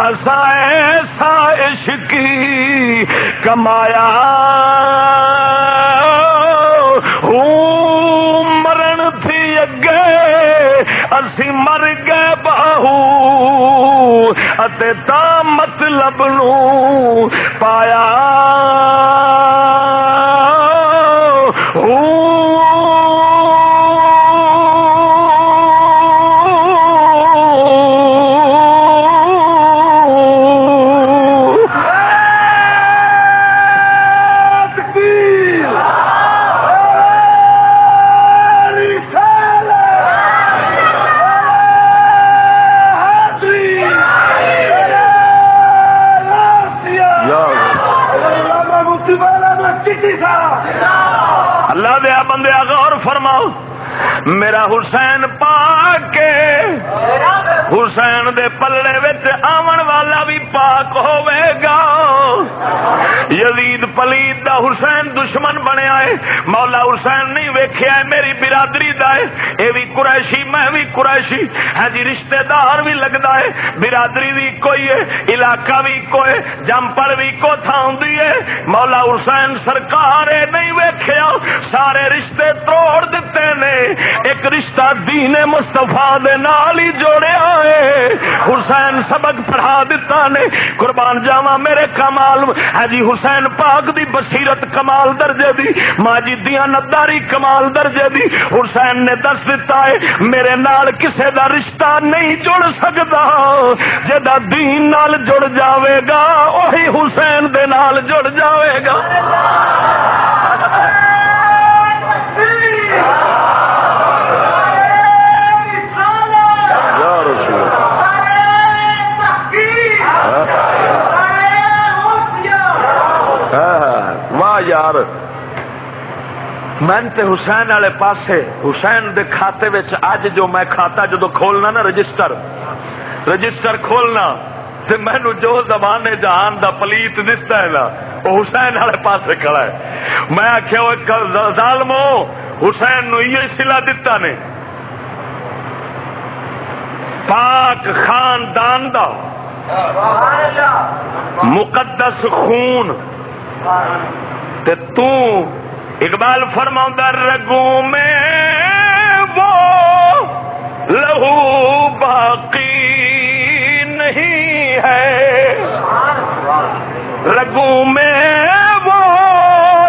ایسا عشقی کمایا مرن تھی اگے اسی مر گئے باہو اتے تا مطلب نو پایا اللہ دیا بندیا غور فرماؤ میرا حسین پاک حسین دے پلڑے وچ آون والا بھی پاک ہوے گا۔ یزید پلید دا حسین دشمن بنیا ہے، مولا حسین نہیں ویکھیا ہے میری برادری دا ہے، اے بھی قریشی میں بھی قریشی ہے جی، رشتہ دار بھی لگدا ہے، برادری بھی کوئی ہے، علاقہ بھی کوئی، جمپڑ بھی کو تھا ہوندی ہے۔ مولا حسین سرکار نہیں ویکھیا، سارے رشتے توڑ دتے نے، ایک رشتہ دین مصطفیٰ دے نال ہی جوڑیا ہے. حسین سبق پڑھا دیتا نے قربان جاواں میرے کمال ہے جی. حسین پاک دی بصیرت کمال درجے دی, ماں جی دیانتداری کمال درجے دی. حسین نے دس دیتا ہے میرے نال کسے دا رشتہ نہیں جڑ سکدا, جدا دین نال جڑ جاوے گا وہی حسین دے نال جڑ جاوے گا. واہ یار, میں تے حسین والے پاسے حسین دے کھاتے وچ اج جو میں کھاتا جدو کھولنا نا رجسٹر کھولنا تے مینوں جو زبان جہان دا پلیت دستا ہے نا وہ حسین والے پاسے کھڑا ہے. میں آخیا ظالمو حسین نو یہ صلہ دتا نے پاک خاندان دا مقدس خون تے تو اقبال فرماؤں رگوں میں وہ لہو باقی نہیں ہے, رگوں میں وہ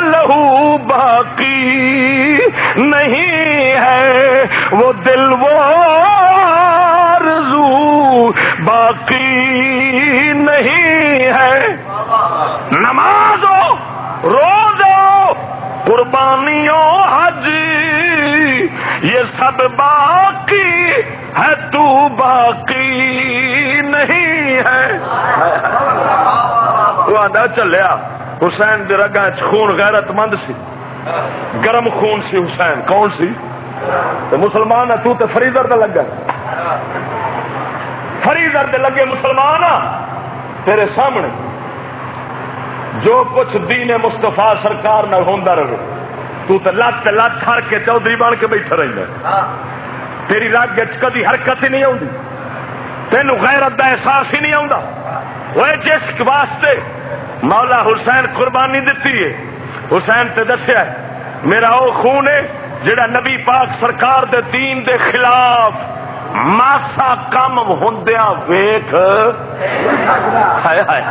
لہو باقی نہیں ہے, وہ دل وہ آرزو باقی نہیں ہے. نماز ہو روز ہو قربانیوں حج یہ سب باقی ہے, تو باقی نہیں ہے. وہ آدھا چلیا حسین دے رگاں چ خون غیرت مند سی, گرم خون سی. حسین کون سی؟ مسلمان ہے تو تے فریدر دے لگا, فریدر دے لگے مسلمان تیرے سامنے جو کچھ دین مصطفیٰ سرکار نہ ہوندا رہے تو تے لت ہر کے چودھری بن کے بیٹھا رہندا, تیری رگ وچ کدی حرکت ہی نہیں آندی, تینوں غیرت دا احساس ہی نہیں آندا. وہ جس واسطے مولا حسین قربانی دیتی ہے, حسین تے دسیا ہے میرا او خون ہے جڑا نبی پاک سرکار دے دین دے خلاف ماسا کم ہوندیا ویکھ. ہائے ہائے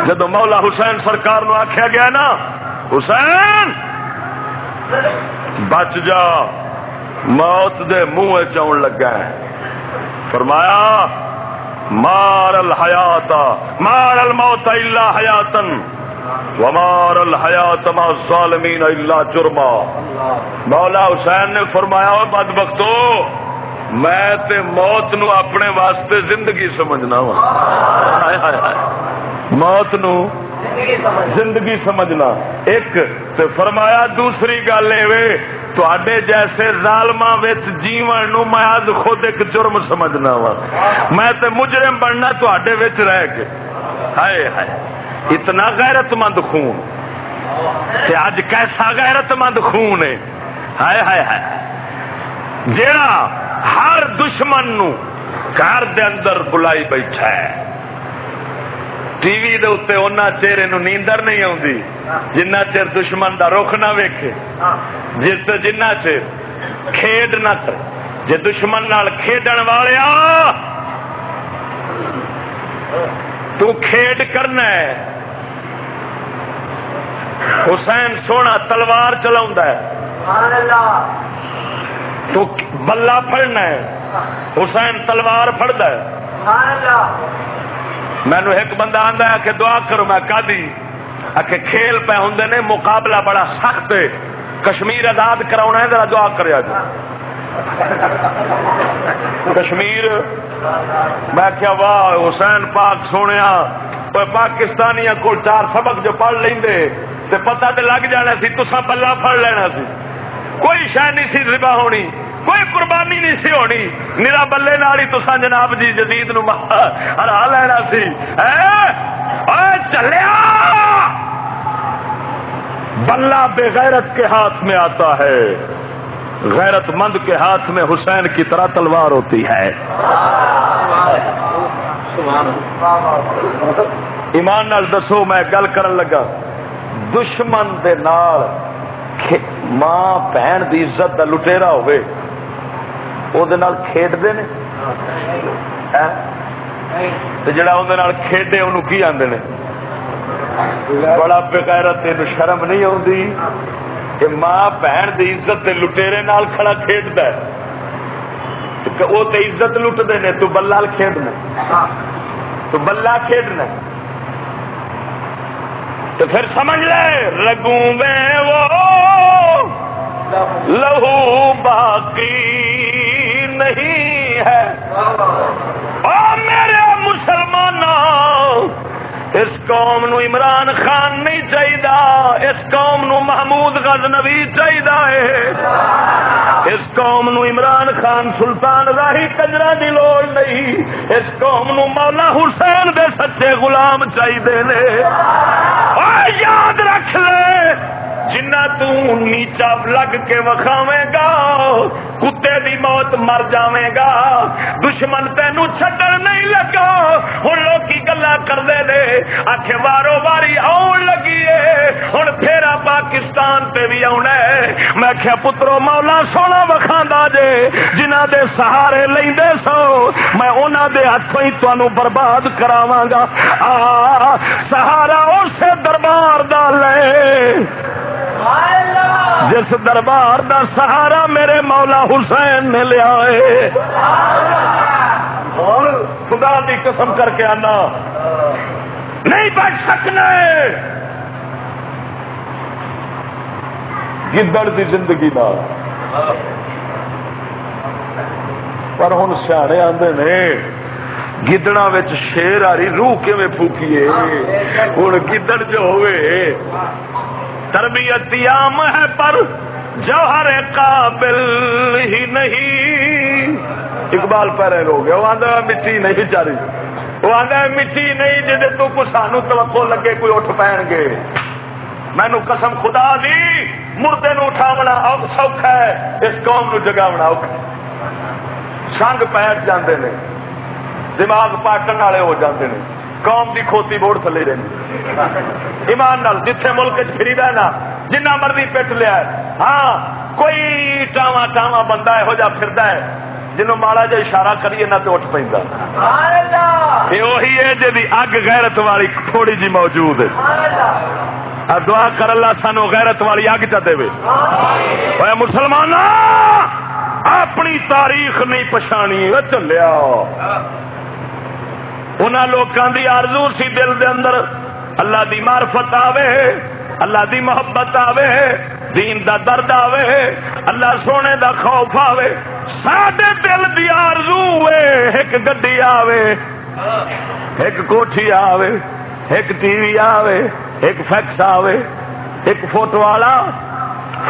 جدو مولا حسین سرکار نو آکھیا گیا نا حسین بچ جا موت دے منہ چون لگا ہے, فرمایا مار الحیات مار الموت الا حیاتا ومار الحیات مع الظالمین الا جرما. مولا حسین نے فرمایا او بدبختو میں تے موت نو اپنے واسطے زندگی سمجھنا وا. ہائے ہائے ہائے موت نو زندگی سمجھنا ایک تے فرمایا دوسری گل اے تواڈے جیسے ظالماں وچ جیون نو میں از خود ایک جرم سمجھنا وا. میں تے مجرم بننا تواڈے وچ رہ کے. ہائے ہائے اتنا غیرت مند خون تے اج کیسا غیرت مند خون ہے. ہائے ہائے ہائے جیڑا ہر دشمن نو گھر دے اندر بلائی بیٹھا ہے. ٹی وی دے اوتے اونا چہرے نو نیندر نہیں آوندی جنہ چر دشمن دا رخ نہ ویکھے, جس جنہ چر کھیڈ نہ کرے. جے دشمن نال کھیڈن والیا تو کھیڈ کرنا ہے. حسین سونا تلوار چلاوندا ہے تو بلہ پھڑنا ہے, حسین تلوار پھڑدا ہے. مینو ایک بندہ آندا ہے کہ دعا کرو, میں کادی کہ کھیل پہ ہوندے نے مقابلہ بڑا سخت ہے, کشمیر آزاد کراؤنا ہے ذرا دعا کریا جی. کشمیر میں کیا واہ حسین پاک سونیا پاکستانیاں کو 4 سبق جو پڑھ لیندے تے پتہ تے لگ جانا سی, تساں بلہ پھڑ لینا سی. کوئی شے نہیں سی ذبح ہونی, کوئی قربانی نہیں سی ہونی, میرا بلے نال ہی تساں جناب جی جدید نو ہرا لینا سی. اے چلیا بلہ بے غیرت کے ہاتھ میں آتا ہے, غیرت مند کے ہاتھ میں حسین کی طرح تلوار ہوتی ہے. ایمان نال دسو میں گل کرن لگا دشمن دے نال ماں بہن دی عزت دا لٹیرا ہوئے وہ کھیڈتے ہیں جڑا اندر کھیڈے انہوں کی آدھے نے بڑا بغیرت، تین شرم نہیں آتی کہ ماں بہن دی عزت تے لٹیرے نال کھڑا کھیڈتا ہے، وہ تے عزت لٹتے نے، تو بلال کھیڈنا، تو بلا کھیڈنا، تو پھر سمجھ لے رگوں میں وہ لہو باقی نہیں ہے۔ او میرے مسلمانوں، اس قوم نو عمران خان نہیں چاہیے، اس قوم نو محمود غزنوی چاہیے، اس قوم نو عمران خان سلطان راہی کنجرا دی لوڑ نہیں، اس قوم نو مولا حسین دے سچے غلام چاہیے نے۔ یاد رکھ لے جنہ تو نیچا لگ کے وکھاویں گا کتے دی موت مر جاویں گا، دشمن تینوں چھڈن نہیں لگا۔ ہن لوکی گلاں کردے نے آکھے وارو واری آن لگی ہے، ہن پھیرا پاکستان تے بھی آنا ہے۔ میں آکھیا پترو مولا سونا وکھاندا جے جنہ دے سہارے لیندے سو، میں انہاں دے ہتھوں ہی تانوں برباد کراواں گا۔ سہارا اسے دربار دا لے جس دربار دا سہارا میرے مولا حسین نے لیا ہے۔ اور خدا دی قسم کر کے آنا نہیں بچ سکنے، گدڑ دی زندگی نال۔ پر ہن سیانے آندے نے گدڑا وچ شیر آ رہی روح کیویں پھوکیے، ہن گدڑ جو ہوئے تربیت عام ہے پر جوہر قابل ہی نہیں۔ اقبال پہرے ہو گیا، وہ آدھا مٹی نہیں چاری، وہ آدھا مٹی نہیں جی تو کچھ سانو توقع لگے کوئی اٹھ پین گے۔ مینو قسم خدا دی مردے نو اٹھاونا سوکھا ہے، اس قوم نو جگاونا اوکھا۔ سنگ پیٹ جاندے نے، دماغ پاٹن والے ہو جاندے نے، قوم دی کھوتی بوڑ تھلے رہی۔ ایمان نال جتھے ملک پھری دا نا جنہ مرضی پٹ لیا ہے، ہاں کوئی ٹاواں ٹاواں بندہ یہو جہا پھردا ہے جنوں ماڑا جا اشارہ کریے نہ تو اٹھ پیندا۔ یہ وہی ہے جی اگ غیرت والی تھوڑی جی موجود ہے۔ دعا کر اللہ سانو غیرت والی اگ چا دے۔ اے مسلمان اپنی تاریخ نہیں پچھانی چلیا، انہاں لوکاں دی آرزو سی دل دے اندر اللہ دی معرفت آوے، اللہ دی محبت آوے، دین دا درد آوے، اللہ سونے دا خوف آوے۔ ساڈے دل دی آرزو ہے ایک گڈی آوے، ایک کوٹھی آوے، ایک ٹی وی آوے، ایک فیکس آوے، ایک فوٹو والا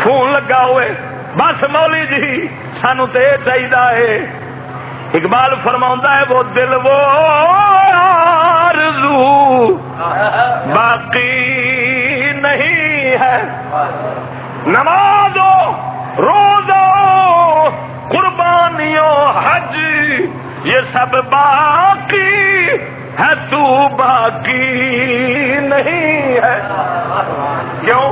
فون لگا ہوئے، بس مولی جی سانو تے چاہیے ہے۔ اقبال فرماؤندا ہے وہ دل وہ آرزو باقی نہیں ہے، نمازو روزو قربانیوں حج یہ سب باقی ہے، تو باقی نہیں ہے۔ کیوں؟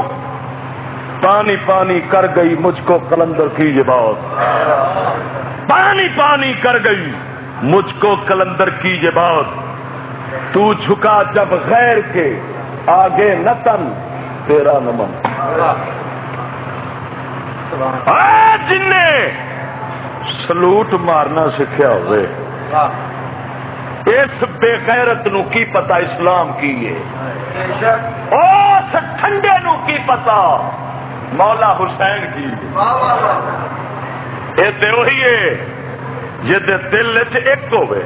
پانی پانی کر گئی مجھ کو قلندر کی یہ بات، پانی پانی کر گئی مجھ کو قلندر کی یہ بات، تو جھکا جب غیر کے آگے نہ تن تیرا نمن۔ جن نے سلوٹ مارنا سکھیا ہوئے اس بے غیرت نو کی پتا اسلام کی ہے، اس ٹھنڈے نو کی پتا مولا حسین کی۔ یہ تو وہی ہے جے دل چ ایک ہوئے،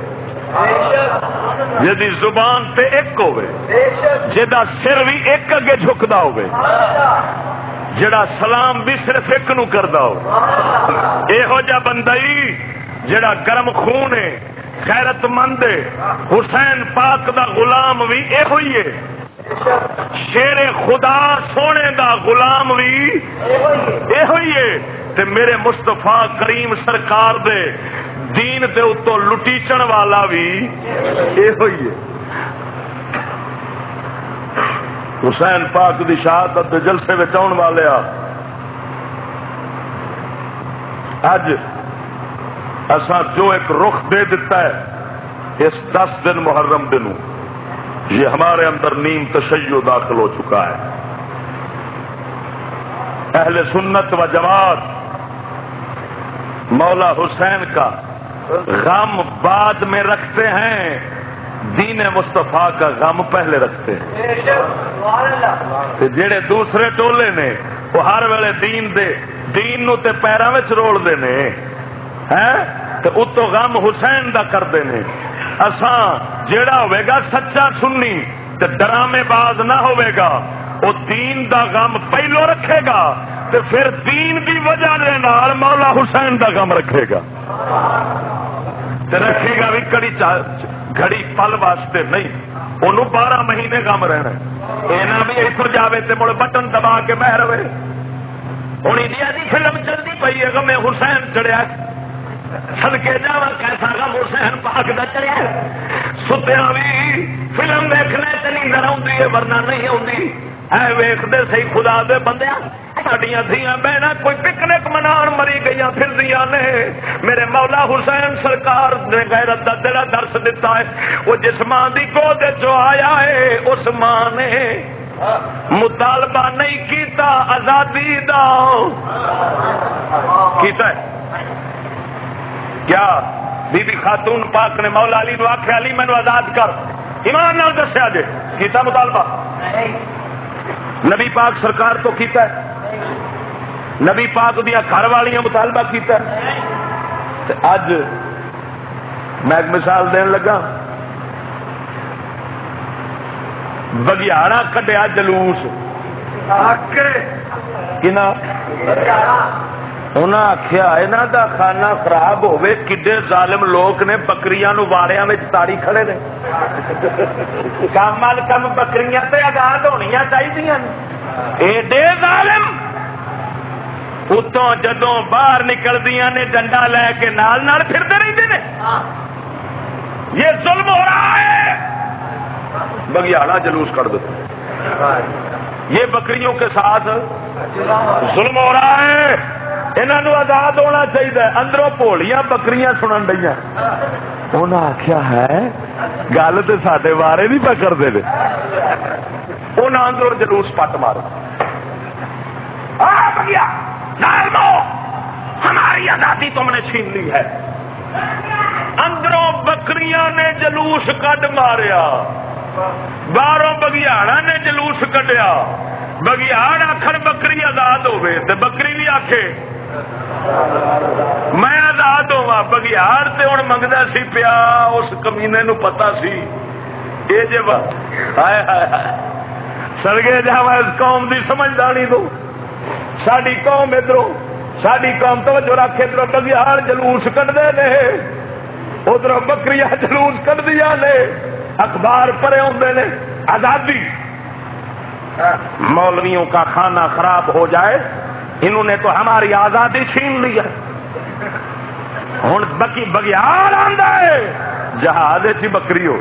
جی زبان تے ایک ہوئے، جا سر بھی ایک اگے جھکدا ہوئے، جڑا سلام بھی صرف ایک نو کردا ہو۔ یہو جا بندہ ہی جڑا گرم خون ہے، غیرت مند ہے، حسین پاک دا غلام بھی یہ ہوئی ہے، شیر خدا سونے دا غلام بھی یہ ہوئی ہے، تے میرے مصطفیٰ کریم سرکار دے دین دے اتوں لٹیچن والا بھی یہ ہوئی ہے۔ حسین پاک دی شہادت دے جلسے وچ آن والے اج اساں جو ایک رخ دے دیتا ہے اس 10 دن محرم دنوں، یہ ہمارے اندر نیم تشیع داخل ہو چکا ہے۔ اہل سنت و جماعت مولا حسین کا غم بعد میں رکھتے ہیں، دین مصطفیٰ کا غم پہلے رکھتے ہیں۔ جڑے دوسرے ٹولے نے وہ ہر ویلے دین نو تے پیراں وچ رول دے نے ہیں تے اتو غم حسین دا کردے نے۔ اساں جیڑا ہوے گا سچا سنی تے ڈرامے باز نہ ہوے گا، وہ دین دا غم پہلو رکھے گا تے پھر دین دی وجہ دے نال مولا حسین دا غم رکھے گا، تے رکھے گا بھی گھڑی پل واسطے نہیں، انہوں 12 مہینے غم رہنا اینا بھی اتو جاوے تے مڑ بٹن دبا کے بہ رہے۔ ہوں انڈیا دی فلم چلتی پئی ہے، غم حسین چڑھیا، صدقے جاواں کیسا غم حسین پاک دا چڑھیا، ستیا بھی فلم دیکھنے تے نیندر آؤندی ہے ورنہ نہیں آؤندی۔ اے ویکھدے صحیح خدا دے بندیاں، ساڈیاں دھیاں بہناں کوئی پکنک منان مری گئیاں پھردیاں نے۔ میرے مولا حسین سرکار نے غیرت دا جڑا درس دتا ہے، وہ جس ماں دی گود چوں آیا ہے اس ماں نے مطالبہ نہیں کیتا آزادی دا، کیتا ہے کیا؟ بی بی خاتون پاک نے مولا علی نو آکھیا علی مینوں آزاد کر، ایمان نال دسیا جے کیتا مطالبہ؟ نبی پاک سرکار تو کیتا ہے، نبی پاک دیا گھر والیاں مطالبہ کیتا ہے۔ اج میں ایک مثال دین لگا، بگیاڑا کڈیا جلوس، انہاں آخیا انہاں دا کھانا خراب ہوئے، کڈے ظالم لوگ نے بکریاں نو واڑیاں وچ تاڑی کھڑے نے۔ کم از کم بکریاں تے آزاد ہونیاں چاہیے، ایڈے ظالم اتوں جدوں باہر نکلدیاں نے ڈنڈا لے کے نال نال پھردے رہندے نے۔ یہ ظلم ہو رہا ہے، بگیاڑا جلوس کر دو، یہ بکریوں کے ساتھ ظلم ہو رہا ہے، انہوں آزاد ہونا چاہیے۔ اندروں بھولیاں بکریاں سنن ڈیاں، انہاں آخیا ہے گل تو سڈے بارے نہیں پکڑتے، انہاں اندروں جلوس پٹ مارو، بگیا ظالمو ہماری آزادی تم نے چھین لی ہے۔ اندروں بکریاں نے جلوس کڈ ماریا، باہروں بگیاڑا نے جلوس کڈیا۔ بگیاڑ آخر بکری آزاد ہوئے تے بکری بھی آخے میں آزاد ہوا۔ بگیاڑ تے ہوں منگتا سی پیا، اس کمینے نو پتا سی یہ جی ہائے ہائے سڑگے جا اس قوم دی سمجھداری دو۔ ساری قوم ادھروں، ساری قوم توجہ رکھ، ادھر بگیاڑ جلوس کڈتے نے، ادھر بکریاں جلوس کڈدیاں نے، اخبار پڑے ہوندے نے آزادی۔ مولویوں کا کھانا خراب ہو جائے، انہوں نے تو ہماری آزادی چھین لی ہے۔ ہوں بگیاڑ آندا ہے، جہاز چ بکری ہو،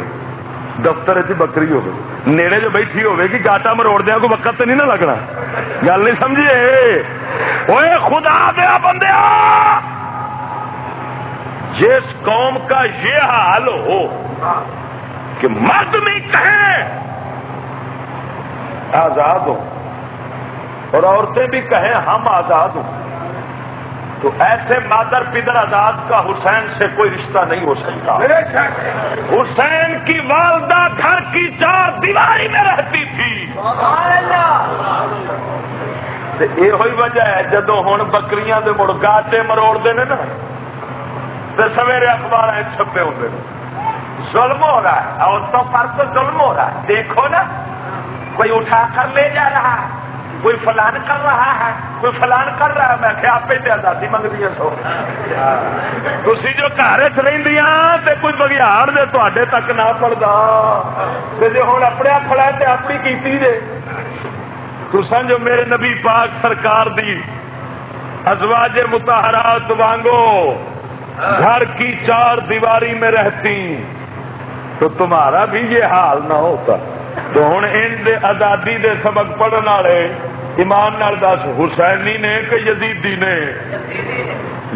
دفتر چ بکری ہو، نیڑے جو بیٹھی ہوے گی گاٹا مروڑ دیا کو وقت تو نہیں نہ لگنا، گل نہیں سمجھے؟ اوے خدا دیا بندیا، جس قوم کا یہ حال ہو کہ مرد بھی کہیں آزاد ہو اور عورتیں بھی کہیں ہم آزاد ہوں، تو ایسے مادر پدر آزاد کا حسین سے کوئی رشتہ نہیں ہو سکتا۔ حسین کی والدہ گھر کی 4 دیواری میں رہتی تھی، یہ ہوئی وجہ ہے جدو ہوں بکریاں دے مڑ گاٹے مروڑ دے نا تو سویرے اخبار چھپے ہوتے ہیں، ظلم ہو رہا ہے، عورتوں پر تو ظلم ہو رہا ہے۔ دیکھو نا، کوئی اٹھا کر لے جا رہا ہے، کوئی فلان کر رہا ہے، کوئی فلان کر رہا ہے۔ میں کہ آپ پہ آزادی منگ دیا سو تھی جو گھر چ رہندیاں تے کوئی بگیاڑ دے تواڈے تک نہ پڑدا تے جے ہن اپنے کھڑا تے اپنی کیتی جے۔ تساں جو میرے نبی پاک سرکار دی ازواج مطہرات وانگو گھر کی 4 دیواری میں رہتی تو تمہارا بھی یہ حال نہ ہوتا۔ تو ہوں ان دے آزادی دے سبق پڑھن والے ایمان نال دس حسینی نے کہ یزیدی نے؟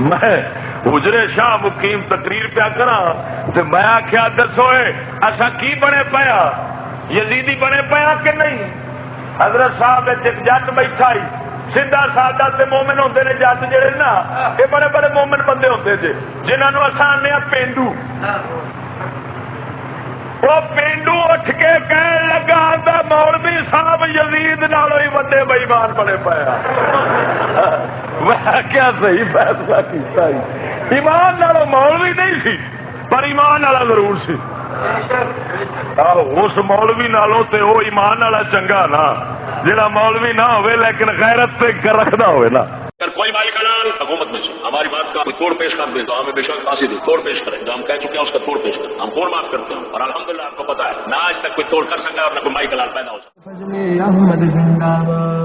میں حجرے شاہ مقیم تقریر پیا کرا تو میں آخیا دسو اصا کی بنے پیا یزیدی بنے پیا کہ نہیں؟ حضرت صاحب ایک جٹ بیٹھا ہی سیدھا سادہ تے مومن ہوندے نے جٹ جڑے نا یہ بڑے بڑے مومن بندے ہوندے جے جنہاں اصا آنے پینڈو وہ پینڈو اٹھ کے کہن لگا آندا مولوی صاحب یزید نالوں ہی وڈے بے ایمان بنے پیا میں کیا صحیح فیصلہ کیتا ہی ایمان نالوں مولوی نہیں سی پر ایمان والا ضرور سی اس مولوی نالوں تے وہ ایمان والا چنگا نا جڑا مولوی نہ ہوئے لیکن غیرت تے رکھدا ہوئے نا اگر کوئی مائی کلام حکومت میں سے ہماری بات کا کوئی توڑ پیش کر دے تو ہمیں بے شک پھانسی دے توڑ پیش کریں جو ہم کہہ چکے ہیں اس کا توڑ پیش کریں ہم خور معاف کرتے ہیں اور الحمدللہ آپ کو پتا ہے نہ آج تک کوئی توڑ کر سکا اور نہ کوئی مائی کلام پیدا ہو سکا.